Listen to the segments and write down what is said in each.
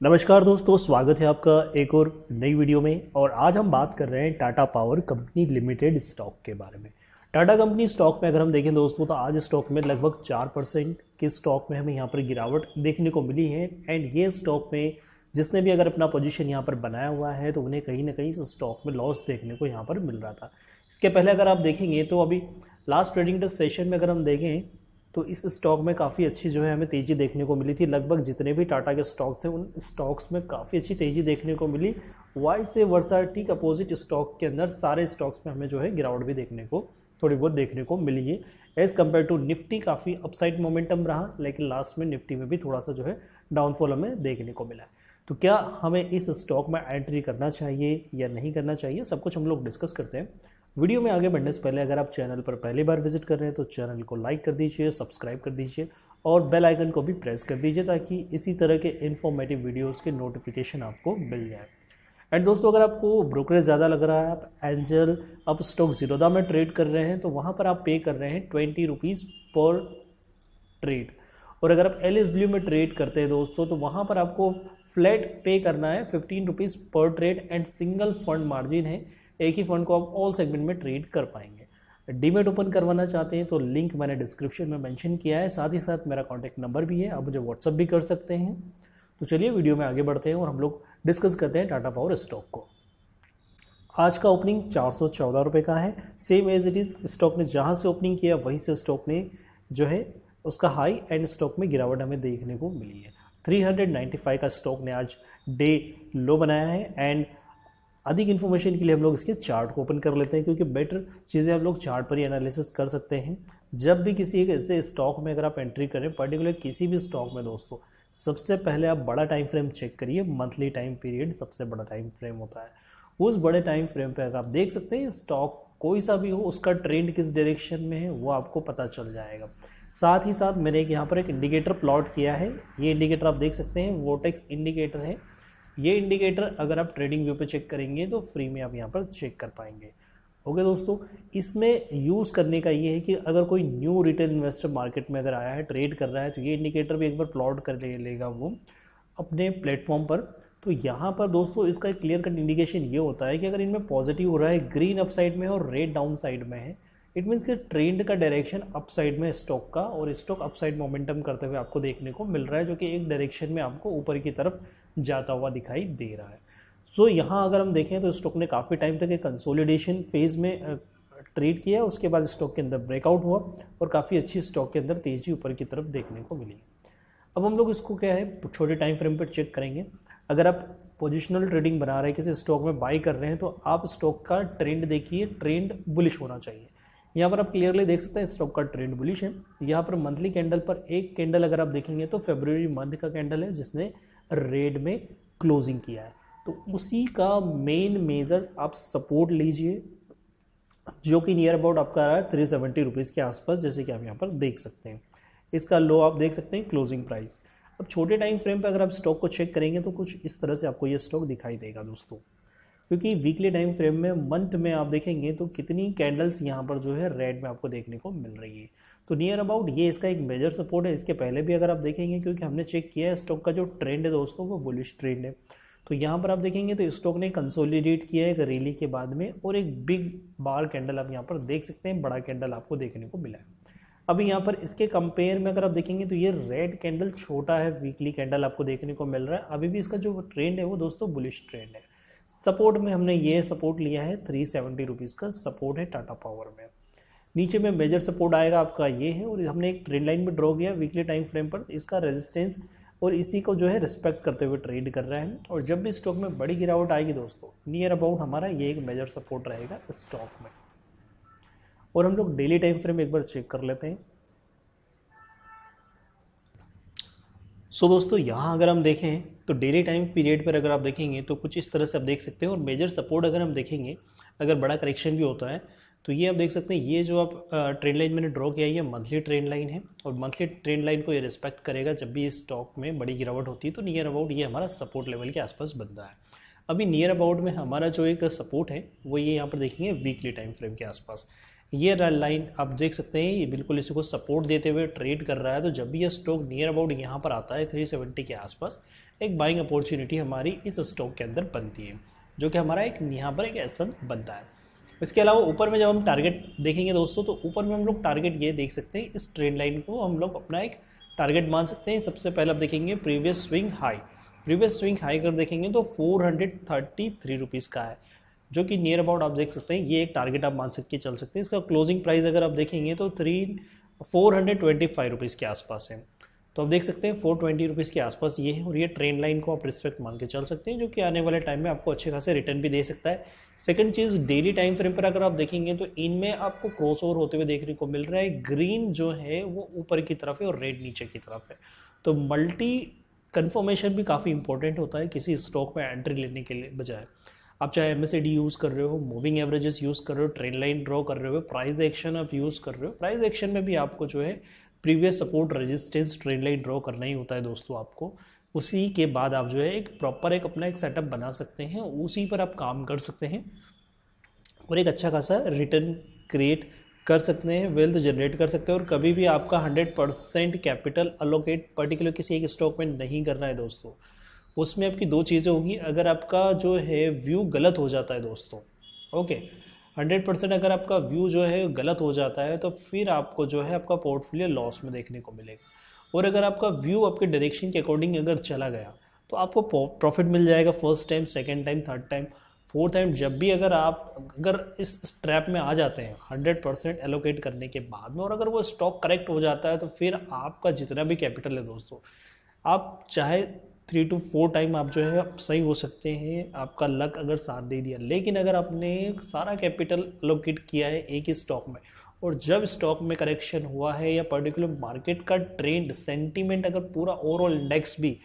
नमस्कार दोस्तों, स्वागत है आपका एक और नई वीडियो में। और आज हम बात कर रहे हैं Tata power company limited stock के बारे में। टाटा कंपनी स्टॉक में अगर हम देखें दोस्तों तो आज स्टॉक में लगभग 4% के स्टॉक में हमें यहाँ पर गिरावट देखने को मिली है। एंड ये स्टॉक में जिसने भी अगर अपना पोजीशन यहाँ पर बनाया हुआ है तो उन्हें कहीं ना कहीं इस स्टॉक में लॉस देखने को यहाँ पर मिल रहा था। इसके पहले अगर आप देखेंगे तो अभी लास्ट ट्रेडिंग सेशन में अगर हम देखें तो इस स्टॉक में काफ़ी अच्छी जो है हमें तेज़ी देखने को मिली थी। लगभग जितने भी टाटा के स्टॉक थे उन स्टॉक्स में काफ़ी अच्छी तेज़ी देखने को मिली। वाई से वर्सा ठीक अपोजिट स्टॉक के अंदर सारे स्टॉक्स में हमें जो है गिरावट भी देखने को थोड़ी बहुत देखने को मिली है। एज़ कम्पेयर टू निफ्टी काफ़ी अपसाइड मोमेंटम रहा, लेकिन लास्ट में निफ्टी में भी थोड़ा सा जो है डाउनफॉल हमें देखने को मिला है। तो क्या हमें इस स्टॉक में एंट्री करना चाहिए या नहीं करना चाहिए, सब कुछ हम लोग डिस्कस करते हैं। वीडियो में आगे बढ़ने से पहले अगर आप चैनल पर पहली बार विजिट कर रहे हैं तो चैनल को लाइक कर दीजिए, सब्सक्राइब कर दीजिए और बेल आइकन को भी प्रेस कर दीजिए ताकि इसी तरह के इन्फॉर्मेटिव वीडियोस के नोटिफिकेशन आपको मिल जाए। एंड दोस्तों, अगर आपको ब्रोकरेज ज़्यादा लग रहा है, आप एंजल अप स्टॉक जीरोधा में ट्रेड कर रहे हैं तो वहाँ पर आप पे कर रहे हैं 20 रुपीज़ पर ट्रेड। और अगर आप LSW में ट्रेड करते हैं दोस्तों तो वहाँ पर आपको फ्लैट पे करना है 15 रुपीज़ पर trade. And single fund margin है, एक ही फंड को आप ऑल सेगमेंट में ट्रेड कर पाएंगे। डीमेट ओपन करवाना चाहते हैं तो लिंक मैंने डिस्क्रिप्शन में मेंशन किया है, साथ ही साथ मेरा कॉन्टैक्ट नंबर भी है, आप मुझे व्हाट्सअप भी कर सकते हैं। तो चलिए वीडियो में आगे बढ़ते हैं और हम लोग डिस्कस करते हैं टाटा पावर स्टॉक को। आज का ओपनिंग 414 रुपये का है, same as it is. Stock ने जहाँ से ओपनिंग किया वहीं से स्टॉक ने जो है उसका हाई एंड स्टॉक में गिरावट हमें देखने को मिली है। 395 का स्टॉक ने आज डे लो बनाया है। एंड अधिक इन्फॉर्मेशन के लिए हम लोग इसके चार्ट को ओपन कर लेते हैं, क्योंकि बेटर चीज़ें हम लोग चार्ट पर ही एनालिसिस कर सकते हैं। जब भी किसी एक ऐसे स्टॉक में अगर आप एंट्री करें, पर्टिकुलर किसी भी स्टॉक में दोस्तों, सबसे पहले आप बड़ा टाइम फ्रेम चेक करिए। मंथली टाइम पीरियड सबसे बड़ा टाइम फ्रेम होता है। उस बड़े टाइम फ्रेम पे अगर आप देख सकते हैं स्टॉक कोई सा भी हो, उसका ट्रेंड किस डायरेक्शन में है वो आपको पता चल जाएगा। साथ ही साथ मैंने यहाँ पर एक इंडिकेटर प्लॉट किया है। ये इंडिकेटर आप देख सकते हैं, वोटेक्स इंडिकेटर है। ये इंडिकेटर अगर आप ट्रेडिंग व्यू पे चेक करेंगे तो फ्री में आप यहाँ पर चेक कर पाएंगे। ओके दोस्तों, इसमें यूज़ करने का ये है कि अगर कोई न्यू रिटेल इन्वेस्टर मार्केट में अगर आया है, ट्रेड कर रहा है, तो ये इंडिकेटर भी एक बार प्लॉट कर लेगा वो अपने प्लेटफॉर्म पर। तो यहाँ पर दोस्तों इसका एक क्लियर कट इंडिकेशन ये होता है कि अगर इनमें पॉजिटिव हो रहा है, ग्रीन अप साइड में है और रेड डाउन साइड में है, इट मीन्स कि ट्रेंड का डायरेक्शन अप साइड में स्टॉक का, और स्टॉक अप साइड मोमेंटम करते हुए आपको देखने को मिल रहा है, जो कि एक डायरेक्शन में आपको ऊपर की तरफ जाता हुआ दिखाई दे रहा है। सो यहाँ अगर हम देखें तो स्टॉक ने काफ़ी टाइम तक एक कंसोलिडेशन फेज में ट्रेड किया, उसके बाद स्टॉक के अंदर ब्रेकआउट हुआ और काफ़ी अच्छी स्टॉक के अंदर तेज़ी ऊपर की तरफ देखने को मिली। अब हम लोग इसको क्या है छोटे टाइम फ्रेम पर चेक करेंगे। अगर आप पोजिशनल ट्रेडिंग बना रहे हैं, किसी स्टॉक में बाई कर रहे हैं, तो आप स्टॉक का ट्रेंड देखिए, ट्रेंड बुलिश होना चाहिए। यहाँ पर आप क्लियरली देख सकते हैं स्टॉक का ट्रेंड बुलिश है। यहाँ पर मंथली कैंडल पर एक कैंडल अगर आप देखेंगे तो फरवरी मंथ का कैंडल है जिसने रेड में क्लोजिंग किया है, तो उसी का मेन मेजर आप सपोर्ट लीजिए, जो कि नियर अबाउट आपका आ रहा है 370 रुपीज़ के आसपास, जैसे कि आप यहाँ पर देख सकते हैं। इसका लो आप देख सकते हैं क्लोजिंग प्राइस। अब छोटे टाइम फ्रेम पे अगर आप स्टॉक को चेक करेंगे तो कुछ इस तरह से आपको ये स्टॉक दिखाई देगा दोस्तों, क्योंकि वीकली टाइम फ्रेम में मंथ में आप देखेंगे तो कितनी कैंडल्स यहाँ पर जो है रेड में आपको देखने को मिल रही है। तो नियर अबाउट ये इसका एक मेजर सपोर्ट है। इसके पहले भी अगर आप देखेंगे, क्योंकि हमने चेक किया है स्टॉक का जो ट्रेंड है दोस्तों वो बुलिश ट्रेंड है। तो यहाँ पर आप देखेंगे तो स्टॉक ने कंसोलिडेट किया है एक रैली के बाद में, और एक बिग बार कैंडल आप यहाँ पर देख सकते हैं, बड़ा कैंडल आपको देखने को मिला है। अभी यहाँ पर इसके कंपेयर में अगर आप देखेंगे तो ये रेड कैंडल छोटा है, वीकली कैंडल आपको देखने को मिल रहा है। अभी भी इसका जो ट्रेंड है वो दोस्तों बुलिश ट्रेंड है। सपोर्ट में हमने ये सपोर्ट लिया है 370 रुपीज़ का सपोर्ट है टाटा पावर में। नीचे में मेजर सपोर्ट आएगा आपका ये है, और हमने एक ट्रेंड लाइन भी ड्रॉ किया वीकली टाइम फ्रेम पर, इसका रेजिस्टेंस और इसी को जो है रिस्पेक्ट करते हुए ट्रेड कर रहे हैं। और जब भी स्टॉक में बड़ी गिरावट आएगी दोस्तों, नियर अबाउट हमारा ये एक मेजर सपोर्ट रहेगा स्टॉक में। और हम लोग डेली टाइम फ्रेम एक बार चेक कर लेते हैं। सो दोस्तों, यहाँ अगर हम देखें तो डेली टाइम पीरियड पर अगर आप देखेंगे तो कुछ इस तरह से आप देख सकते हैं। और मेजर सपोर्ट अगर हम देखेंगे, अगर बड़ा करेक्शन भी होता है तो ये आप देख सकते हैं, ये जो आप ट्रेंड लाइन मैंने ड्रॉ किया है ये मंथली ट्रेंड लाइन है, और मंथली ट्रेंड लाइन को ये रिस्पेक्ट करेगा। जब भी इस स्टॉक में बड़ी गिरावट होती है तो नियर अबाउट ये हमारा सपोर्ट लेवल के आसपास बनता है। अभी नियर अबाउट में हमारा जो एक सपोर्ट है वो ये यहाँ पर देखेंगे वीकली टाइम फ्रेम के आसपास। ये लाइन आप देख सकते हैं, ये बिल्कुल इसी को सपोर्ट देते हुए ट्रेड कर रहा है। तो जब भी ये स्टॉक नियर अबाउट यहाँ पर आता है 370 के आसपास, एक बाइंग अपॉर्चुनिटी हमारी इस स्टॉक के अंदर बनती है, जो कि हमारा एक यहाँ पर एक एसन बनता है। इसके अलावा ऊपर में जब हम टारगेट देखेंगे दोस्तों, तो ऊपर में हम लोग टारगेट ये देख सकते हैं, इस ट्रेंड लाइन को हम लोग अपना एक टारगेट मान सकते हैं। सबसे पहले आप देखेंगे previous swing high, previous swing high कर देखेंगे तो 433 रुपीज़ का है, जो कि नियर अबाउट आप देख सकते हैं, ये एक टारगेट आप मान के चल सकते हैं। इसका क्लोजिंग प्राइस अगर आप देखेंगे तो 425 रुपीज़ के आसपास है। तो आप देख सकते हैं 420 रुपीज़ के आसपास ये है, और ये ट्रेंड लाइन को आप रिस्पेक्ट मान के चल सकते हैं, जो कि आने वाले टाइम में आपको अच्छे खासे रिटर्न भी दे सकता है। सेकंड चीज़, डेली टाइम फ्रेम पर अगर आप देखेंगे तो इनमें आपको क्रॉसओवर होते हुए देखने को मिल रहा है। ग्रीन जो है वो ऊपर की तरफ है और रेड नीचे की तरफ है। तो मल्टी कन्फर्मेशन भी काफ़ी इंपॉर्टेंट होता है किसी स्टॉक में एंट्री लेने के लिए बजाय। आप चाहे MACD यूज़ कर रहे हो, मूविंग एवरेजेस यूज़ कर रहे हो, ट्रेंड लाइन ड्रॉ कर रहे हो, प्राइस एक्शन आप यूज़ कर रहे हो, प्राइस एक्शन में भी आपको जो है previous support resistance trend line draw करना ही होता है दोस्तों आपको। उसी के बाद आप जो है एक प्रॉपर एक अपना एक सेटअप बना सकते हैं, उसी पर आप काम कर सकते हैं और एक अच्छा खासा रिटर्न क्रिएट कर सकते हैं, वेल्थ जनरेट कर सकते हैं। और कभी भी आपका 100% कैपिटल अलोकेट पर्टिकुलर किसी एक स्टॉक में नहीं करना है दोस्तों। उसमें आपकी दो चीज़ें होगी, अगर आपका जो है व्यू गलत हो जाता है दोस्तों, ओके, 100% अगर आपका व्यू जो है गलत हो जाता है तो फिर आपको जो है आपका पोर्टफोलियो लॉस में देखने को मिलेगा। और अगर आपका व्यू आपके डायरेक्शन के अकॉर्डिंग अगर चला गया तो आपको प्रॉफिट मिल जाएगा first time, second time, third time, fourth time. जब भी अगर इस ट्रैप में आ जाते हैं 100% एलोकेट करने के बाद में, और अगर वो स्टॉक करेक्ट हो जाता है, तो फिर आपका जितना भी कैपिटल है दोस्तों, आप चाहे 3 to 4 टाइम आप जो है आप सही हो सकते हैं, आपका लक अगर साथ दे दिया। लेकिन अगर आपने सारा कैपिटल एलोकेट किया है एक ही स्टॉक में, और जब स्टॉक में करेक्शन हुआ है या पर्टिकुलर मार्केट का ट्रेंड सेंटीमेंट अगर पूरा ओवरऑल इंडेक्स भी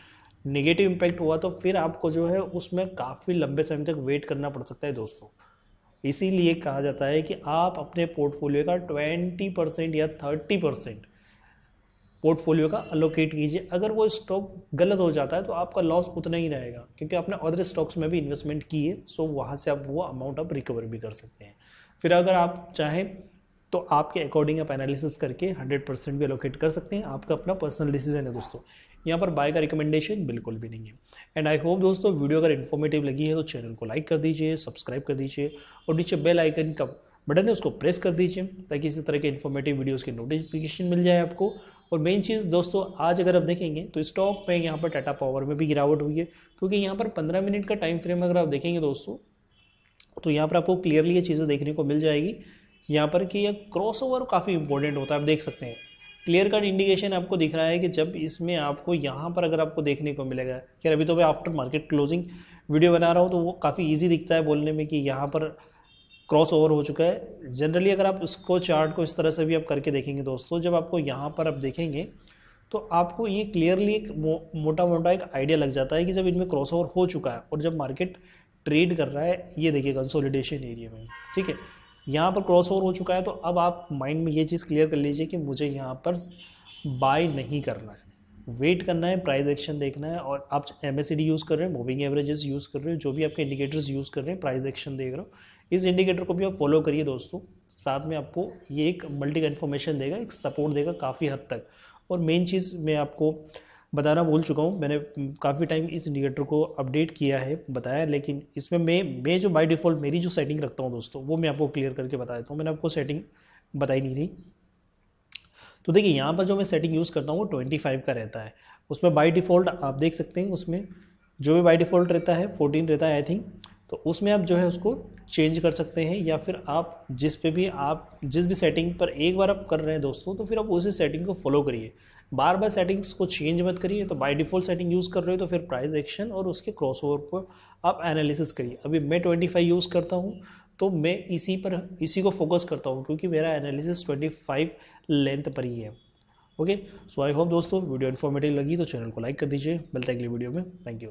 नेगेटिव इम्पैक्ट हुआ, तो फिर आपको जो है उसमें काफ़ी लंबे समय तक वेट करना पड़ सकता है दोस्तों। इसीलिए कहा जाता है कि आप अपने पोर्टफोलियो का 20% या 30% पोर्टफोलियो का अलोकेट कीजिए। अगर वो स्टॉक गलत हो जाता है तो आपका लॉस उतना ही रहेगा, क्योंकि आपने अदर स्टॉक्स में भी इन्वेस्टमेंट की है, सो वहाँ से आप वो अमाउंट आप रिकवर भी कर सकते हैं। फिर अगर आप चाहें तो आपके अकॉर्डिंग आप एनालिसिस करके 100% भी अलोकेट कर सकते हैं, आपका अपना पर्सनल डिसीजन है दोस्तों। यहाँ पर बाय का रिकमेंडेशन बिल्कुल भी नहीं है। एंड आई होप दोस्तों वीडियो अगर इन्फॉर्मेटिव लगी है तो चैनल को लाइक कर दीजिए, सब्सक्राइब कर दीजिए, और नीचे बेल आइकन का बटन है उसको प्रेस कर दीजिए, ताकि इसी तरह के इन्फॉर्मेटिव वीडियोज़ की नोटिफिकेशन मिल जाए आपको। और मेन चीज़ दोस्तों, आज अगर आप देखेंगे तो स्टॉक में यहाँ पर टाटा पावर में भी गिरावट हुई है, क्योंकि यहाँ पर 15 मिनट का टाइम फ्रेम अगर आप देखेंगे दोस्तों, तो यहाँ पर आपको क्लियरली ये चीज़ें देखने को मिल जाएगी यहाँ पर कि यह क्रॉस ओवर काफ़ी इंपॉर्टेंट होता है। आप देख सकते हैं क्लियर कट इंडिकेशन आपको दिख रहा है कि जब इसमें आपको यहाँ पर अगर आपको देखने को मिलेगा, खैर अभी तो मैं आफ्टर मार्केट क्लोजिंग वीडियो बना रहा हूँ, तो वो काफ़ी ईजी दिखता है बोलने में कि यहाँ पर क्रॉस ओवर हो चुका है। जनरली अगर आप इसको चार्ट को इस तरह से भी आप करके देखेंगे दोस्तों, जब आपको यहाँ पर आप देखेंगे तो आपको ये क्लियरली एक मोटा मोटा एक आइडिया लग जाता है कि जब इनमें क्रॉस ओवर हो चुका है और जब मार्केट ट्रेड कर रहा है, ये देखिए कंसोलिडेशन एरिया में, ठीक है, यहाँ पर क्रॉस ओवर हो चुका है। तो अब आप माइंड में ये चीज़ क्लियर कर लीजिए कि मुझे यहाँ पर बाय नहीं करना है, वेट करना है, प्राइस एक्शन देखना है। और आप MACD यूज़ कर रहे हैं, मूविंग एवरेजेस यूज़ कर रहे हो, जो भी आपके इंडिकेटर्स यूज़ कर रहे हैं, प्राइस एक्शन देख रहे हो, इस इंडिकेटर को भी आप फॉलो करिए दोस्तों। साथ में आपको ये एक मल्टी इन्फॉर्मेशन देगा, एक सपोर्ट देगा काफ़ी हद तक। और मेन चीज़ मैं आपको बताना भूल चुका हूँ, मैंने काफ़ी टाइम इस इंडिकेटर को अपडेट किया है, बताया, लेकिन इसमें मैं जो बाय डिफ़ॉल्ट मेरी जो सेटिंग रखता हूँ दोस्तों, वो मैं आपको क्लियर करके बता देता हूँ। मैंने आपको सेटिंग बताई नहीं थी। तो देखिए यहाँ पर जो मैं सेटिंग यूज़ करता हूँ वो 25 का रहता है। उसमें बाय डिफ़ॉल्ट आप देख सकते हैं, उसमें जो भी बाय डिफ़ॉल्ट रहता है 14 रहता है आई थिंक। तो उसमें आप जो है उसको चेंज कर सकते हैं, या फिर आप जिस भी सेटिंग पर एक बार आप कर रहे हैं दोस्तों, तो फिर आप उसी सेटिंग को फॉलो करिए, बार बार सेटिंग्स को चेंज मत करिए। तो बाय डिफ़ॉल्ट सेटिंग यूज़ कर रहे हो तो फिर प्राइस एक्शन और उसके क्रॉसओवर को आप एनालिसिस करिए। अभी मैं 25 यूज़ करता हूँ, तो मैं इसी को फोकस करता हूँ, क्योंकि मेरा एनालिसिस 25 लेंथ पर ही है। ओके, सो आई होप दोस्तों वीडियो इन्फॉर्मेटिव लगी तो चैनल को लाइक कर दीजिए। मिलते हैं अगली वीडियो में। Thank you.